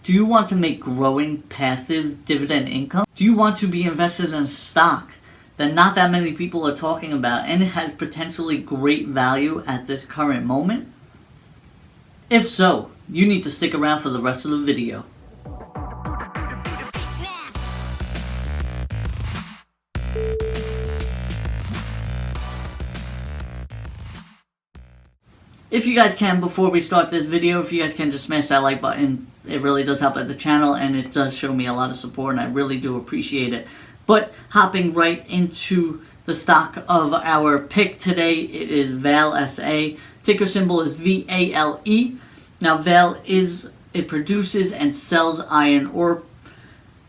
Do you want to make growing passive dividend income? Do you want to be invested in a stock that not that many people are talking about and it has potentially great value at this current moment? If so, you need to stick around for the rest of the video. If you guys can, before we start this video, if you guys can just smash that like button, it really does help out the channel and it does show me a lot of support and I really do appreciate it. But hopping right into the stock of our pick today, it is Vale SA. Ticker symbol is VALE. Now Vale it produces and sells iron ore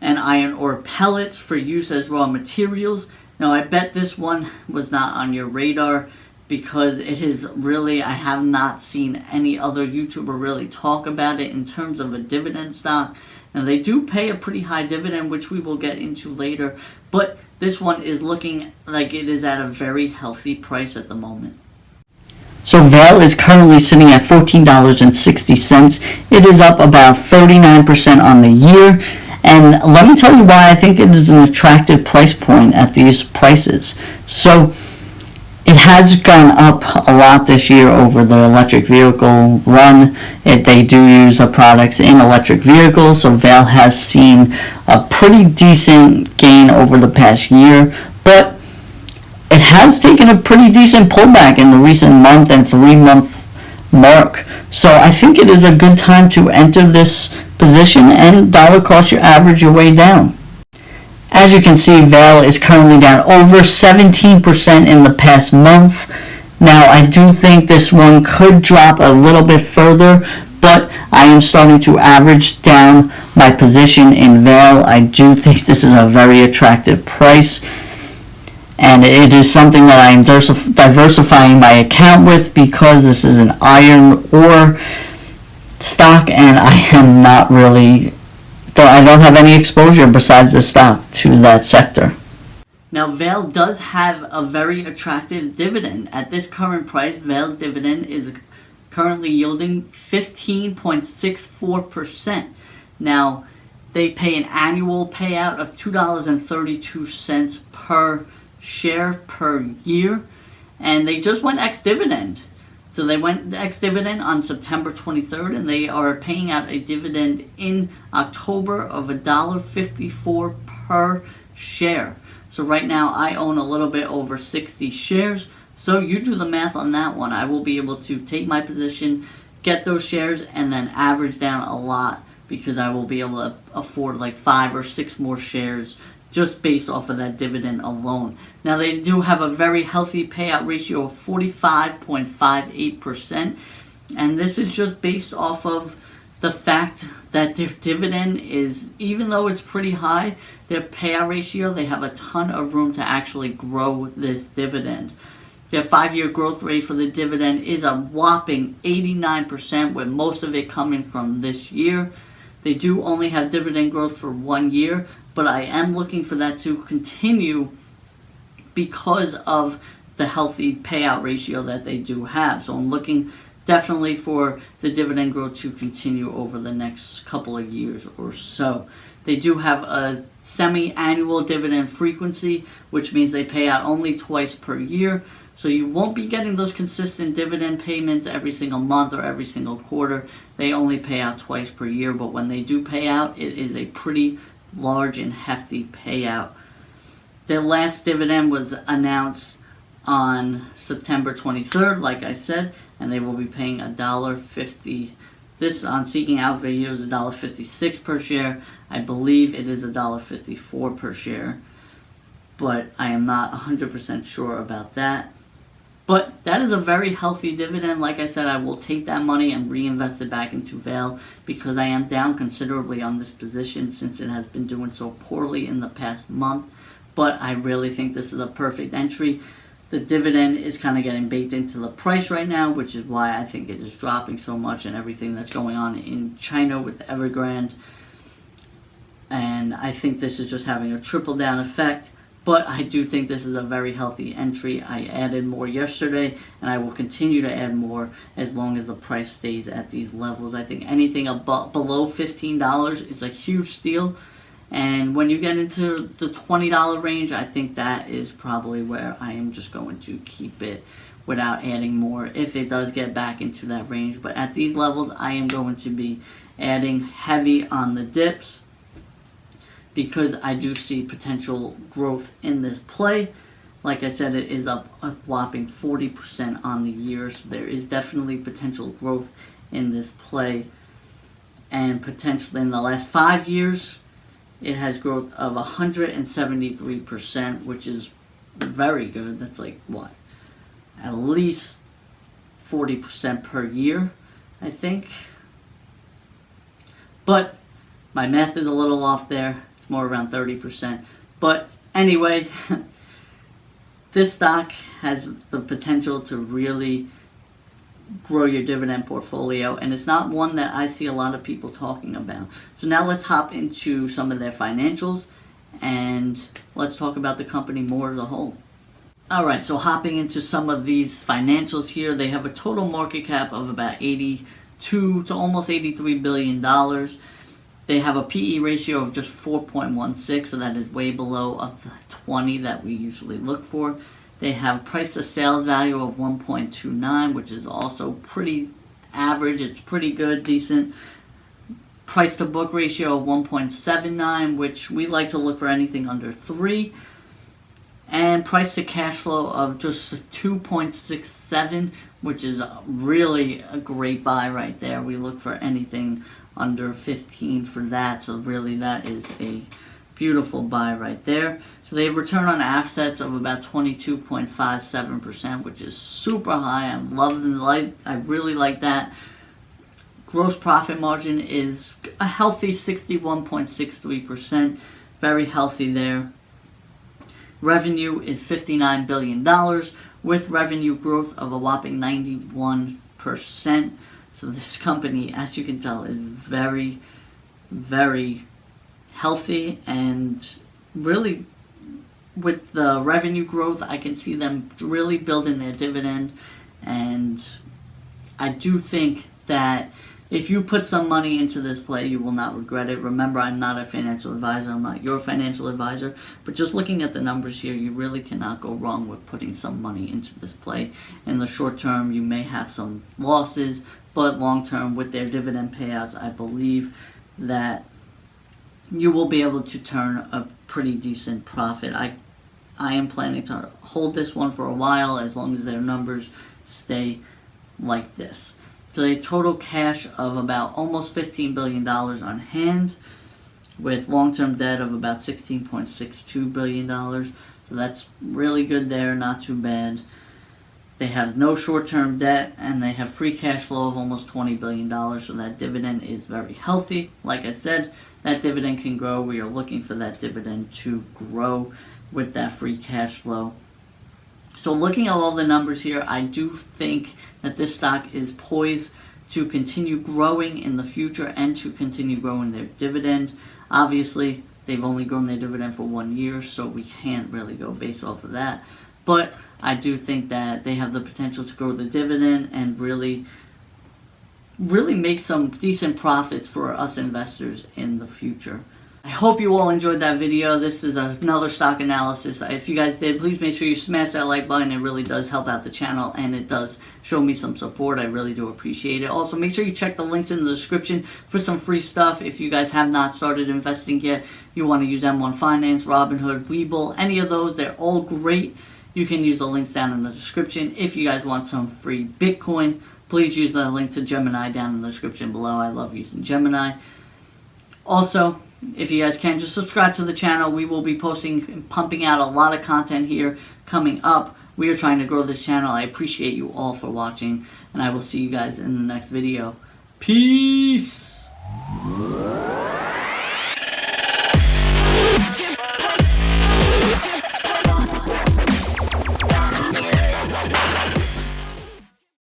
and iron ore pellets for use as raw materials. Now I bet this one was not on your radar, because it is really, I have not seen any other YouTuber really talk about it in terms of a dividend stock. Now they do pay a pretty high dividend, which we will get into later, but this one is looking like it is at a very healthy price at the moment. So Vale is currently sitting at $14.60. It is up about 39% on the year. And let me tell you why I think it is an attractive price point at these prices. So it has gone up a lot this year over the electric vehicle run. They do use the products in electric vehicles, so Vale has seen a pretty decent gain over the past year, but it has taken a pretty decent pullback in the recent month and 3-month mark. So I think it is a good time to enter this position and dollar cost average your way down. As you can see, Vale is currently down over 17% in the past month. Now, I do think this one could drop a little bit further, but I am starting to average down my position in Vale. I do think this is a very attractive price, and it is something that I am diversifying my account with, because this is an iron ore stock, and I am not really... I don't have any exposure besides the stock to that sector. Now, Vale does have a very attractive dividend. At this current price, Vale's dividend is currently yielding 15.64%. Now, they pay an annual payout of $2.32 per share per year, and they just went ex-dividend. So they went ex-dividend on September 23rd, and they are paying out a dividend in October of $1.54 per share. So right now I own a little bit over 60 shares. So you do the math on that one. I will be able to take my position, get those shares, and then average down a lot, because I will be able to afford like 5 or 6 more shares just based off of that dividend alone. Now, they do have a very healthy payout ratio of 45.58%, and this is just based off of the fact that their dividend is, even though it's pretty high, their payout ratio, they have a ton of room to actually grow this dividend. Their 5-year growth rate for the dividend is a whopping 89%, with most of it coming from this year. They do only have dividend growth for 1 year, but I am looking for that to continue because of the healthy payout ratio that they do have. So I'm looking definitely for the dividend growth to continue over the next couple of years or so. They do have a semi-annual dividend frequency, which means they pay out only twice per year. So you won't be getting those consistent dividend payments every single month or every single quarter. They only pay out twice per year, but when they do pay out, it is a pretty large and hefty payout. Their last dividend was announced on September 23rd, like I said, and they will be paying $1.50. This on Seeking Out Video is $1.56 per share. I believe it is $1.54 per share, but I am not 100% sure about that. But that is a very healthy dividend. Like I said, I will take that money and reinvest it back into Vale, because I am down considerably on this position since it has been doing so poorly in the past month. But I really think this is a perfect entry. The dividend is kind of getting baked into the price right now, which is why I think it is dropping so much, and everything that's going on in China with Evergrande. And I think this is just having a trickle down effect. But I do think this is a very healthy entry. I added more yesterday, and I will continue to add more as long as the price stays at these levels. I think anything below $15 is a huge steal. And when you get into the $20 range, I think that is probably where I am just going to keep it without adding more if it does get back into that range. But at these levels, I am going to be adding heavy on the dips, because I do see potential growth in this play. Like I said, it is up a whopping 40% on the year, so there is definitely potential growth in this play. And potentially in the last 5 years, it has growth of 173%, which is very good. That's like, what? At least 40% per year, I think. But my math is a little off there. It's more around 30%. But anyway, this stock has the potential to really grow your dividend portfolio, and it's not one that I see a lot of people talking about. So now let's hop into some of their financials, and let's talk about the company more as a whole. Alright, so hopping into some of these financials here, they have a total market cap of about $82 to almost $83 billion. They have a PE ratio of just 4.16, so that is way below of the 20 that we usually look for. They have price to sales value of 1.29, which is also pretty average. It's pretty good, decent. Price to book ratio of 1.79, which we like to look for anything under 3. And price to cash flow of just 2.67, which is really a great buy right there. We look for anything under 15 for that, so really that is a beautiful buy right there. So they have return on assets of about 22.57%, which is super high. I really like that. Gross profit margin is a healthy 61.63%, very healthy there. Revenue is $59 billion with revenue growth of a whopping 91%. So this company, as you can tell, is very, very healthy, and really with the revenue growth, I can see them really building their dividend. And I do think that if you put some money into this play, you will not regret it. Remember, I'm not a financial advisor. I'm not your financial advisor. But just looking at the numbers here, you really cannot go wrong with putting some money into this play. In the short term, you may have some losses, but long term, with their dividend payouts, I believe that you will be able to turn a pretty decent profit. I am planning to hold this one for a while, as long as their numbers stay like this. So a total cash of about almost $15 billion on hand, with long-term debt of about $16.62 billion. So that's really good there, not too bad. They have no short-term debt, and they have free cash flow of almost $20 billion, so that dividend is very healthy. Like I said, that dividend can grow. We are looking for that dividend to grow with that free cash flow. So looking at all the numbers here, I do think that this stock is poised to continue growing in the future and to continue growing their dividend. Obviously, they've only grown their dividend for 1 year, so we can't really go based off of that. But I do think that they have the potential to grow the dividend and really make some decent profits for us investors in the future. I hope you all enjoyed that video. This is another stock analysis. If you guys did, please make sure you smash that like button. It really does help out the channel, and it does show me some support. I really do appreciate it. Also, make sure you check the links in the description for some free stuff. If you guys have not started investing yet, you want to use M1 Finance, Robinhood, WeBull, any of those, they're all great. You can use the links down in the description. If you guys want some free Bitcoin, please use the link to Gemini down in the description below. I love using Gemini. Also, if you guys can, just subscribe to the channel. We will be posting and pumping out a lot of content here coming up. We are trying to grow this channel. I appreciate you all for watching, and I will see you guys in the next video. Peace!